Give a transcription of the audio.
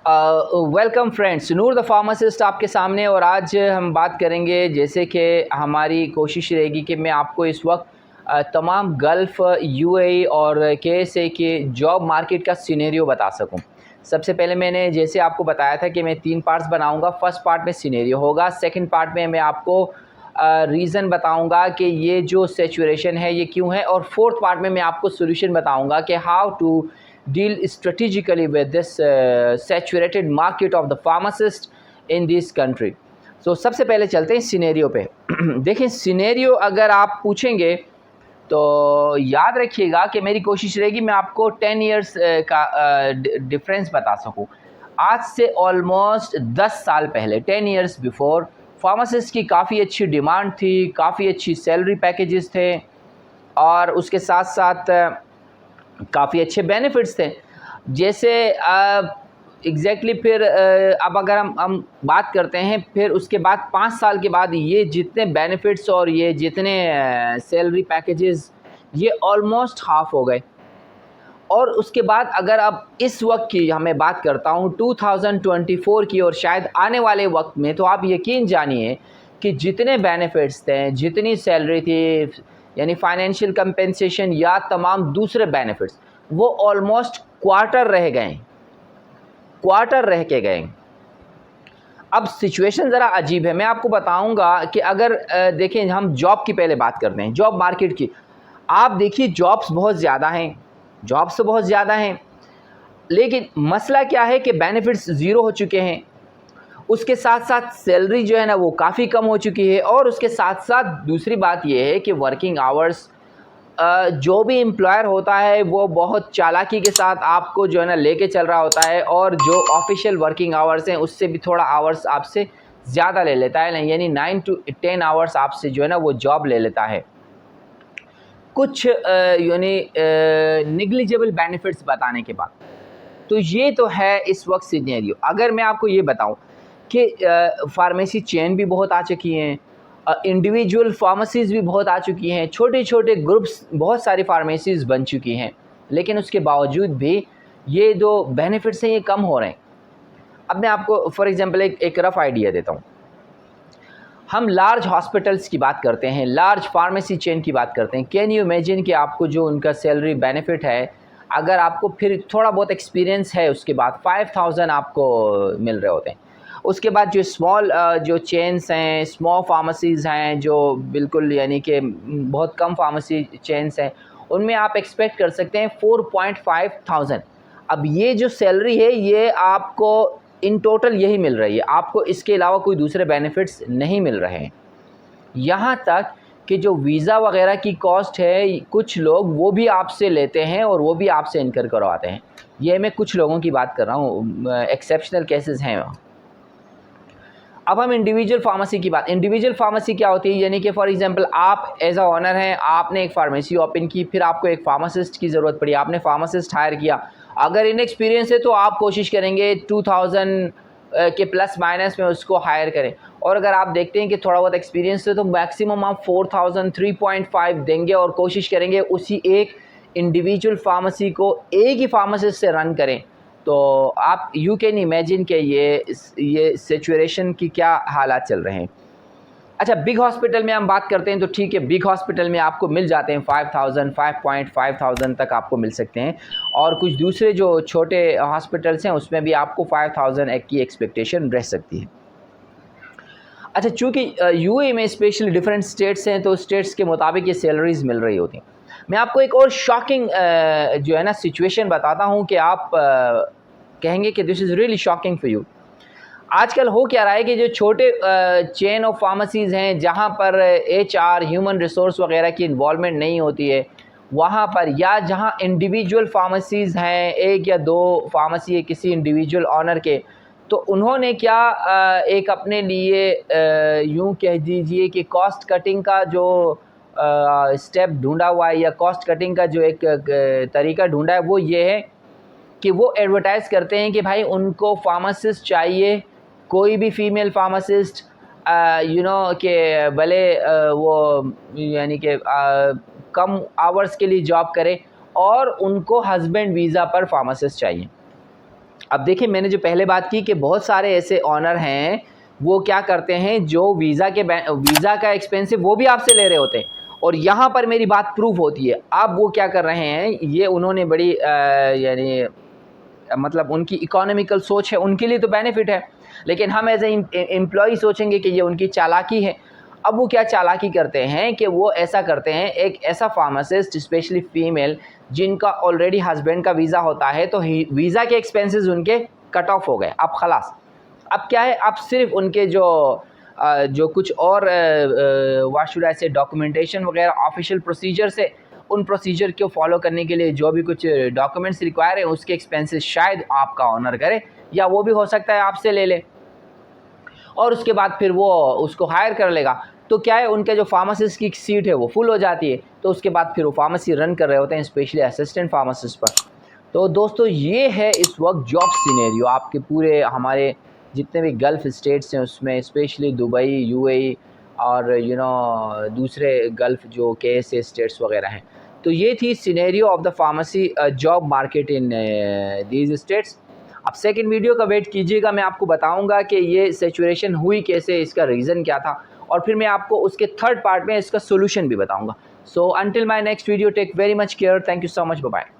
Welcome friends, Noor the pharmacist आपके सामने। और आज हम बात करेंगे, जैसे कि हमारी कोशिश रहेगी कि मैं आपको इस वक्त तमाम गल्फ़, यूएई और केएसए के जॉब मार्केट का सिनेरियो बता सकूं। सबसे पहले मैंने जैसे आपको बताया था कि मैं 3 पार्ट्स बनाऊंगा। फर्स्ट पार्ट में सिनेरियो होगा, सेकंड पार्ट में मैं आपको रीज़न बताऊंगा कि ये जो सिचुएशन है ये क्यों है, और फोर्थ पार्ट में मैं आपको सोल्यूशन बताऊंगा कि how to deal strategically with this saturated market of the pharmacist in this country. So सबसे पहले चलते हैं सिनेरियो पे। देखें, सिनेरियो अगर आप पूछेंगे तो याद रखिएगा कि मेरी कोशिश रहेगी मैं आपको 10 इयर्स का डिफरेंस बता सकूं। आज से ऑलमोस्ट 10 साल पहले, 10 इयर्स बिफोर, फार्मासिस्ट की काफ़ी अच्छी डिमांड थी, काफ़ी अच्छी सैलरी पैकेजेस थे, और उसके साथ साथ काफ़ी अच्छे बेनिफिट्स थे। जैसे एग्जैक्टली फिर अब अगर हम बात करते हैं, फिर उसके बाद 5 साल के बाद ये जितने बेनिफिट्स और ये जितने सैलरी पैकेजेस, ये ऑलमोस्ट हाफ हो गए। और उसके बाद अगर अब इस वक्त की हमें बात करता हूँ 2024 की और शायद आने वाले वक्त में, तो आप यकीन जानिए कि जितने बेनिफिट्स थे, जितनी सैलरी थी, यानी फाइनेंशियल कंपेंसेशन या तमाम दूसरे बेनिफिट्स, वो ऑलमोस्ट क्वार्टर रह गए, क्वार्टर रह के गए। अब सिचुएशन ज़रा अजीब है, मैं आपको बताऊंगा कि अगर देखें, हम जॉब की पहले बात करते हैं, जॉब मार्केट की। आप देखिए, जॉब्स बहुत ज़्यादा हैं, जॉब्स तो बहुत ज़्यादा हैं, लेकिन मसला क्या है कि बेनिफिट्स ज़ीरो हो चुके हैं। उसके साथ साथ सैलरी जो है ना वो काफ़ी कम हो चुकी है, और उसके साथ साथ दूसरी बात ये है कि वर्किंग आवर्स, जो भी एम्प्लॉयर होता है वो बहुत चालाकी के साथ आपको जो है ना लेके चल रहा होता है, और जो ऑफिशियल वर्किंग आवर्स हैं उससे भी थोड़ा आवर्स आपसे ज़्यादा ले लेता है, यानी 9 to 10 आवर्स आपसे जो है ना वो जॉब ले लेता है। कुछ यानी निग्लिजिबल बेनिफिट्स बताने के बाद, तो ये तो है इस वक्त सिनेरियो। अगर मैं आपको ये बताऊं कि फार्मेसी चेन भी बहुत आ चुकी हैं, इंडिविजुअल फार्मेसीज़ भी बहुत आ चुकी हैं, छोटे छोटे ग्रुप्स, बहुत सारी फार्मेसीज़ बन चुकी हैं, लेकिन उसके बावजूद भी ये जो बेनिफिट्स हैं ये कम हो रहे हैं। अब मैं आपको फॉर एग्जांपल एक रफ़ आइडिया देता हूँ। हम लार्ज हॉस्पिटल्स की बात करते हैं, लार्ज फार्मेसी चेन की बात करते हैं। कैन यू इमेजिन कि आपको जो उनका सैलरी बेनिफिट है, अगर आपको फिर थोड़ा बहुत एक्सपीरियंस है, उसके बाद 5000 आपको मिल रहे होते हैं। उसके बाद जो स्मॉल जो चेन्स हैं, स्मॉल फार्मेसीज़ हैं, जो बिल्कुल यानी कि बहुत कम फार्मेसी चेन्स हैं, उनमें आप एक्सपेक्ट कर सकते हैं 4,500। अब ये जो सैलरी है ये आपको इन टोटल यही मिल रही है, आपको इसके अलावा कोई दूसरे बेनिफिट्स नहीं मिल रहे हैं। यहाँ तक कि जो वीज़ा वगैरह की कॉस्ट है, कुछ लोग वो भी आपसे लेते हैं और वो भी आपसे इनकर करवाते हैं। ये मैं कुछ लोगों की बात कर रहा हूँ, एक्सेप्शनल केसेस हैं। अब हम इंडिविजुअल फार्मेसी की बात, इंडिविजुअल फार्मेसी क्या होती है, यानी कि फॉर एग्जांपल आप एज अ ओनर हैं, आपने एक फार्मेसी ओपन की, फिर आपको एक फार्मासिस्ट की ज़रूरत पड़ी, आपने फार्मासिस्ट हायर किया। अगर इनएक्सपीरियंस है तो आप कोशिश करेंगे 2000 के प्लस माइनस में उसको हायर करें, और अगर आप देखते हैं कि थोड़ा बहुत एक्सपीरियंस है तो मैक्सिमम आप 4000 3.5 देंगे, और कोशिश करेंगे उसी एक इंडिविजुअल फार्मेसी को एक ही फार्मासिस्ट से रन करें। तो आप यू कैन इमेजिन कि ये सिचुएशन की क्या हालात चल रहे हैं। अच्छा, बिग हॉस्पिटल में हम बात करते हैं तो ठीक है, बिग हॉस्पिटल में आपको मिल जाते हैं 5000 5.5 तक आपको मिल सकते हैं, और कुछ दूसरे जो छोटे हॉस्पिटल्स हैं उसमें भी आपको 5000 की एक्सपेक्टेशन रह सकती है। अच्छा, चूँकि यूएई में स्पेशली डिफरेंट स्टेट्स हैं, तो स्टेट्स के मुताबिक ये सैलरीज़ मिल रही होती हैं। मैं आपको एक और शॉकिंग जो है ना सिचुएशन बताता हूँ कि आप कहेंगे कि this is really shocking for you. आजकल हो क्या रहा है कि जो छोटे चेन ऑफ फार्मेसीज़ हैं, जहाँ पर एचआर, ह्यूमन रिसोर्स वगैरह की इन्वॉल्वमेंट नहीं होती है, वहाँ पर, या जहाँ इंडिविजुअल फार्मेसीज़ हैं, एक या दो फार्मेसी है किसी इंडिविजुअल ऑनर के, तो उन्होंने क्या एक अपने लिए यूँ कह दीजिए कि कॉस्ट कटिंग का जो स्टेप ढूंढा हुआ है, या कॉस्ट कटिंग का जो एक तरीका ढूंढा है, वो ये है कि वो एडवर्टाइज़ करते हैं कि भाई उनको फार्मासिस्ट चाहिए, कोई भी फीमेल फार्मासिस्ट, यू नो कि भले वो यानी कि कम आवर्स के लिए जॉब करे, और उनको हस्बैंड वीज़ा पर फार्मासिस्ट चाहिए। अब देखिए, मैंने जो पहले बात की कि बहुत सारे ऐसे ऑनर हैं, वो क्या करते हैं, जो वीज़ा का एक्सपेंसिव वो भी आपसे ले रहे होते हैं, और यहाँ पर मेरी बात प्रूफ होती है। अब वो क्या कर रहे हैं, ये उन्होंने बड़ी यानी मतलब उनकी इकोनॉमिकल सोच है, उनके लिए तो बेनिफिट है, लेकिन हम एज ए एम्प्लॉय सोचेंगे कि ये उनकी चालाकी है। अब वो क्या चालाकी करते हैं कि वो ऐसा करते हैं, एक ऐसा फार्मासिस्ट स्पेशली फ़ीमेल जिनका ऑलरेडी हस्बैंड का वीज़ा होता है, तो वीज़ा के एक्सपेंसेस उनके कट ऑफ हो गए, अब खलास। अब क्या है, अब सिर्फ उनके जो कुछ और व्हाट शुड आई से डॉक्यूमेंटेशन वगैरह ऑफिशियल प्रोसीजर्स है, उन प्रोसीजर को फॉलो करने के लिए जो भी कुछ डॉक्यूमेंट्स रिक्वायर है, उसके एक्सपेंसेस शायद आपका ऑनर करे, या वो भी हो सकता है आपसे ले ले, और उसके बाद फिर वो उसको हायर कर लेगा। तो क्या है, उनके जो फार्मासिस्ट की सीट है वो फुल हो जाती है, तो उसके बाद फिर वो फार्मेसी रन कर रहे होते हैं, स्पेशली असिस्टेंट फार्मासिस्ट पर। तो दोस्तों, ये है इस वक्त जॉब सिनेरियो आपके पूरे हमारे जितने भी गल्फ़ स्टेट्स हैं उसमें, स्पेशली दुबई, यूएई और दूसरे गल्फ़ जो KSA स्टेट्स वगैरह हैं। तो ये थी scenario of the pharmacy job market in these states. अब सेकंड वीडियो का वेट कीजिएगा, मैं आपको बताऊंगा कि ये सिचुएशन हुई कैसे, इसका रीज़न क्या था, और फिर मैं आपको उसके थर्ड पार्ट में इसका सोल्यूशन भी बताऊंगा। So until my next video, take very much care, thank you so much, bye bye.